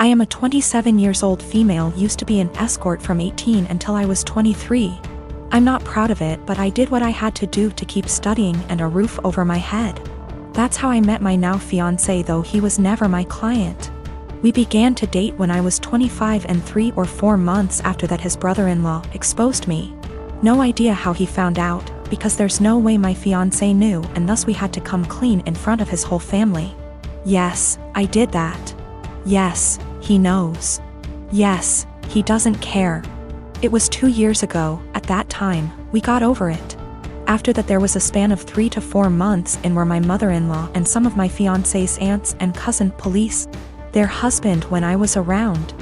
I am a 27 years old female, used to be an escort from 18 until I was 23. I'm not proud of it, but I did what I had to do to keep studying and a roof over my head. That's how I met my now fiancé, though he was never my client. We began to date when I was 25, and 3 or 4 months after that his brother-in-law exposed me. No idea how he found out, because there's no way my fiancé knew, and thus we had to come clean in front of his whole family. Yes, I did that. Yes, he knows. Yes, he doesn't care. It was 2 years ago. At that time, we got over it. After that there was a span of 3 to 4 months in where my mother-in-law and some of my fiancé's aunts and cousin police their husband when I was around.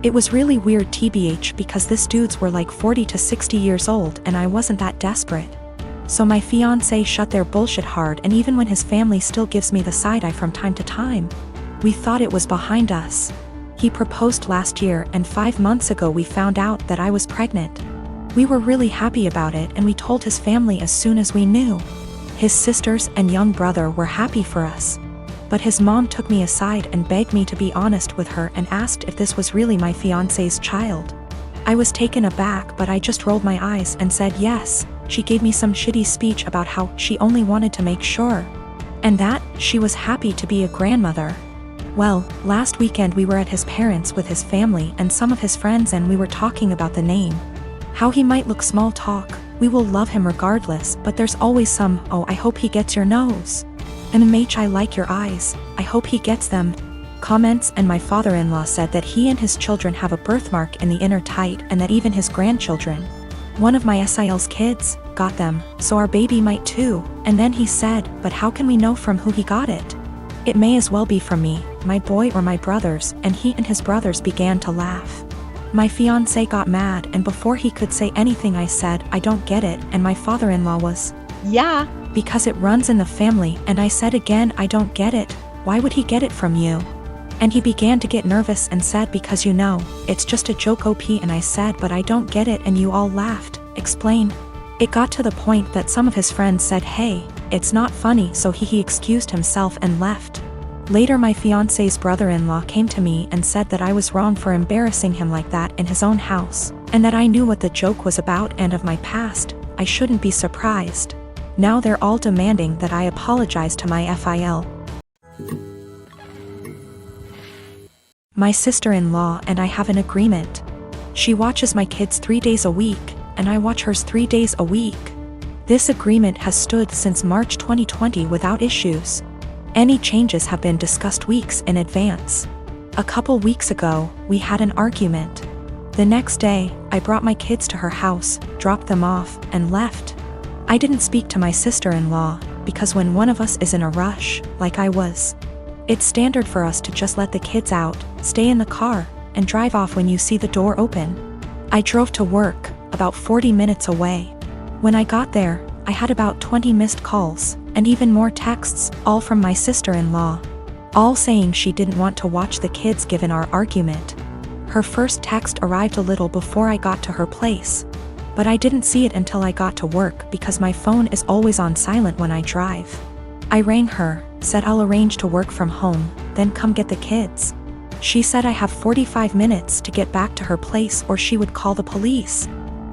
It was really weird tbh, because this dudes were like 40 to 60 years old and I wasn't that desperate. So my fiancé shut their bullshit hard, and even when his family still gives me the side eye from time to time, we thought it was behind us. He proposed last year, and 5 months ago we found out that I was pregnant. We were really happy about it, and we told his family as soon as we knew. His sisters and young brother were happy for us. But his mom took me aside and begged me to be honest with her and asked if this was really my fiancé's child. I was taken aback, but I just rolled my eyes and said yes. She gave me some shitty speech about how she only wanted to make sure, and that she was happy to be a grandmother. Well, last weekend we were at his parents' with his family and some of his friends, and we were talking about the name. How he might look, small talk. We will love him regardless, but there's always some, oh, I hope he gets your nose. MH, I like your eyes. I hope he gets them. Comments. And my father-in-law said that he and his children have a birthmark in the inner tight, and that even his grandchildren, one of my SIL's kids, got them, so our baby might too. And then he said, but how can we know from who he got it? It may as well be from me, my boy, or my brothers. And he and his brothers began to laugh. My fiancé got mad, and before he could say anything I said, I don't get it, and my father-in-law was, yeah, because it runs in the family. And I said again, I don't get it. Why would he get it from you? And he began to get nervous and said, because you know, it's just a joke OP. And I said, but I don't get it, and you all laughed. Explain. It got to the point that some of his friends said, hey, it's not funny, so he excused himself and left. Later my fiancé's brother-in-law came to me and said that I was wrong for embarrassing him like that in his own house, and that I knew what the joke was about and of my past. I shouldn't be surprised. Now they're all demanding that I apologize to my FIL. My sister-in-law and I have an agreement. She watches my kids 3 days a week, and I watch hers 3 days a week. This agreement has stood since March 2020 without issues. Any changes have been discussed weeks in advance. A couple weeks ago, we had an argument. The next day, I brought my kids to her house, dropped them off, and left. I didn't speak to my sister-in-law, because when one of us is in a rush, like I was, it's standard for us to just let the kids out, stay in the car, and drive off when you see the door open. I drove to work, about 40 minutes away. When I got there, I had about 20 missed calls, and even more texts, all from my sister-in-law, all saying she didn't want to watch the kids given our argument. Her first text arrived a little before I got to her place, but I didn't see it until I got to work because my phone is always on silent when I drive. I rang her, said I'll arrange to work from home, then come get the kids. She said I have 45 minutes to get back to her place or she would call the police.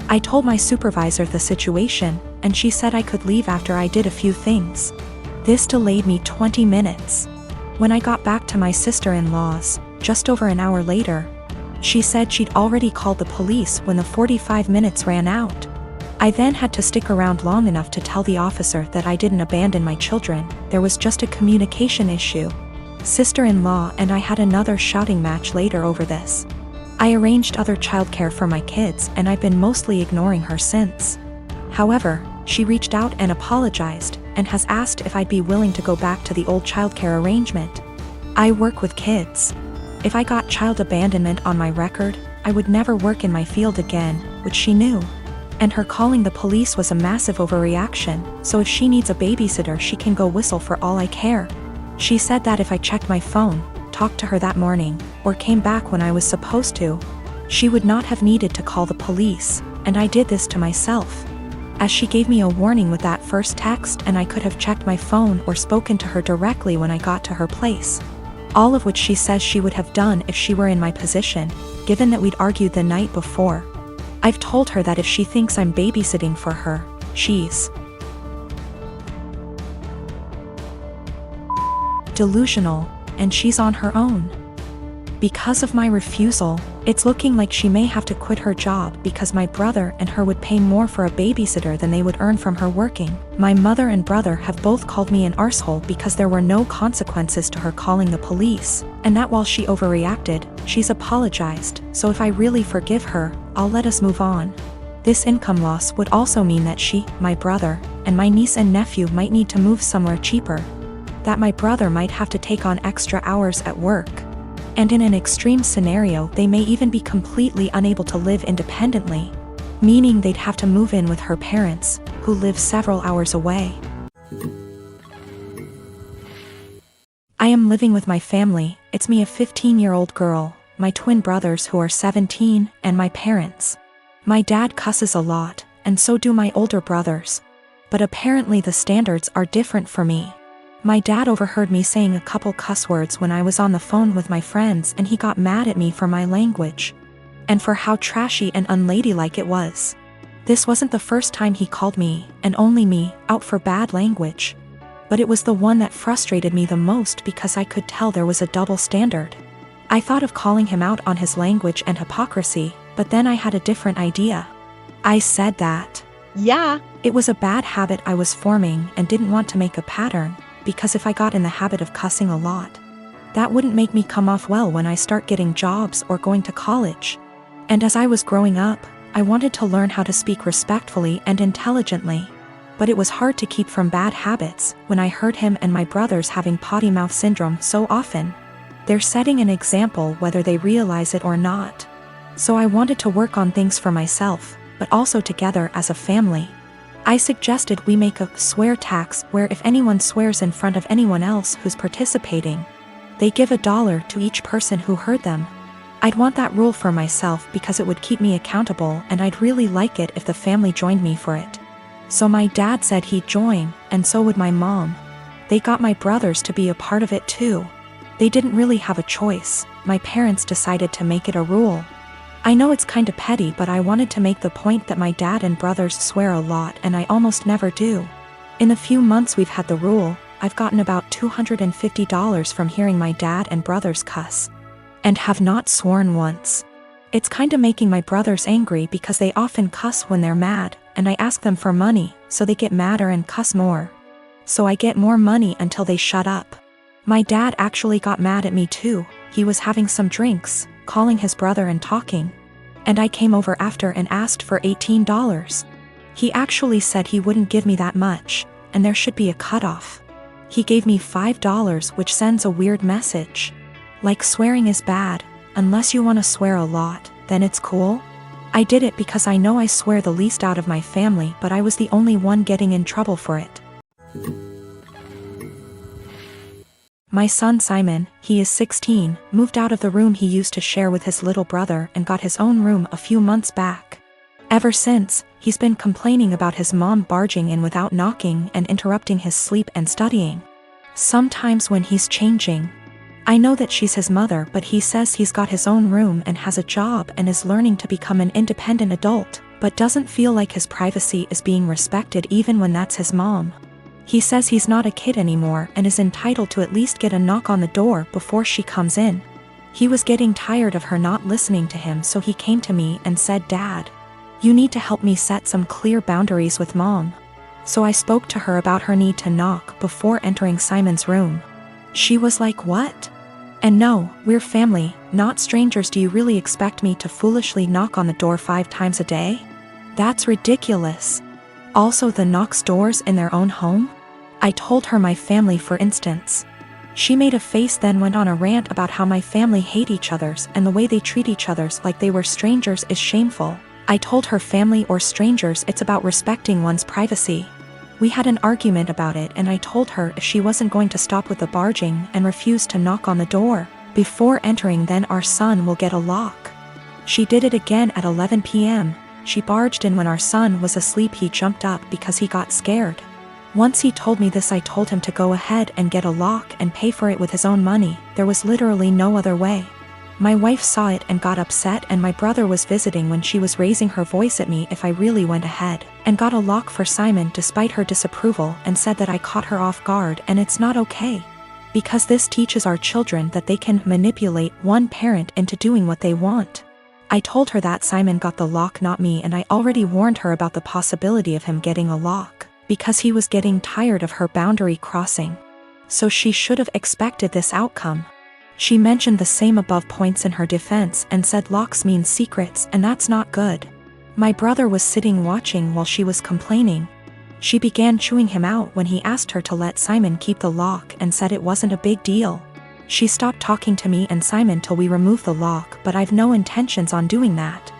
I told my supervisor the situation, and she said I could leave after I did a few things. This delayed me 20 minutes. When I got back to my sister-in-law's, just over an hour later, she said she'd already called the police when the 45 minutes ran out. I then had to stick around long enough to tell the officer that I didn't abandon my children, there was just a communication issue. Sister-in-law and I had another shouting match later over this. I arranged other childcare for my kids, and I've been mostly ignoring her since. However, she reached out and apologized, and has asked if I'd be willing to go back to the old childcare arrangement. I work with kids. If I got child abandonment on my record, I would never work in my field again, which she knew. And her calling the police was a massive overreaction, so if she needs a babysitter she can go whistle for all I care. She said that if I checked my phone, talked to her that morning, or came back when I was supposed to, she would not have needed to call the police, and I did this to myself. As she gave me a warning with that first text, and I could have checked my phone or spoken to her directly when I got to her place. all of which she says she would have done if she were in my position, given that we'd argued the night before. I've told her that if she thinks I'm babysitting for her, she's delusional, and she's on her own. Because of my refusal, it's looking like she may have to quit her job because my brother and her would pay more for a babysitter than they would earn from her working. My mother and brother have both called me an arsehole because there were no consequences to her calling the police, and that while she overreacted, she's apologized, so if I really forgive her, I'll let us move on. This income loss would also mean that she, my brother, and my niece and nephew might need to move somewhere cheaper. That my brother might have to take on extra hours at work. And in an extreme scenario, they may even be completely unable to live independently, meaning they'd have to move in with her parents, who live several hours away. I am living with my family. It's me, a 15-year-old girl, my twin brothers who are 17, and my parents. My dad cusses a lot, and so do my older brothers. But apparently the standards are different for me. My dad overheard me saying a couple cuss words when I was on the phone with my friends, and he got mad at me for my language. And for how trashy and unladylike it was. This wasn't the first time he called me, and only me, out for bad language. But it was the one that frustrated me the most because I could tell there was a double standard. I thought of calling him out on his language and hypocrisy, but then I had a different idea. I said that, yeah, it was a bad habit I was forming and didn't want to make a pattern. Because if I got in the habit of cussing a lot, that wouldn't make me come off well when I start getting jobs or going to college. And as I was growing up, I wanted to learn how to speak respectfully and intelligently. But it was hard to keep from bad habits when I heard him and my brothers having potty mouth syndrome so often. They're setting an example whether they realize it or not. So I wanted to work on things for myself, but also together as a family. I suggested we make a swear tax where if anyone swears in front of anyone else who's participating, they give $1 to each person who heard them. I'd want that rule for myself because it would keep me accountable, and I'd really like it if the family joined me for it. So my dad said he'd join, and so would my mom. They got my brothers to be a part of it too. They didn't really have a choice. My parents decided to make it a rule. I know it's kinda petty, but I wanted to make the point that my dad and brothers swear a lot and I almost never do. In the few months we've had the rule, I've gotten about $250 from hearing my dad and brothers cuss. And have not sworn once. It's kinda making my brothers angry because they often cuss when they're mad, and I ask them for money, so they get madder and cuss more. So I get more money until they shut up. My dad actually got mad at me too. He was having some drinks, calling his brother and talking. And I came over after and asked for $18. He actually said he wouldn't give me that much, and there should be a cutoff. He gave me $5, which sends a weird message. Like swearing is bad, unless you want to swear a lot, then it's cool. I did it because I know I swear the least out of my family, but I was the only one getting in trouble for it. My son Simon, he is 16, moved out of the room he used to share with his little brother and got his own room a few months back. Ever since, he's been complaining about his mom barging in without knocking and interrupting his sleep and studying. Sometimes when he's changing. I know that she's his mother, but he says he's got his own room and has a job and is learning to become an independent adult, but doesn't feel like his privacy is being respected even when that's his mom. He says he's not a kid anymore and is entitled to at least get a knock on the door before she comes in. He was getting tired of her not listening to him, so he came to me and said, "Dad, you need to help me set some clear boundaries with Mom." So I spoke to her about her need to knock before entering Simon's room. She was like, "What? And no, we're family, not strangers. Do you really expect me to foolishly knock on the door 5 times a day? That's ridiculous. Also, the knocks doors in their own home?" I told her my family, for instance. She made a face, then went on a rant about how my family hate each other's and the way they treat each other's like they were strangers is shameful. I told her family or strangers, it's about respecting one's privacy. We had an argument about it, and I told her if she wasn't going to stop with the barging and refuse to knock on the door before entering, then our son will get a lock. She did it again at 11 p.m. She barged in when our son was asleep. He jumped up because he got scared. Once he told me this, I told him to go ahead and get a lock and pay for it with his own money. There was literally no other way. My wife saw it and got upset, and my brother was visiting when she was raising her voice at me if I really went ahead and got a lock for Simon despite her disapproval, and said that I caught her off guard and it's not okay. Because this teaches our children that they can manipulate one parent into doing what they want. I told her that Simon got the lock, not me, and I already warned her about the possibility of him getting a lock, because he was getting tired of her boundary crossing. So she should have expected this outcome. She mentioned the same above points in her defense and said locks mean secrets, and that's not good. My brother was sitting watching while she was complaining. She began chewing him out when he asked her to let Simon keep the lock and said it wasn't a big deal. She stopped talking to me and Simon till we removed the lock, but I've no intentions on doing that.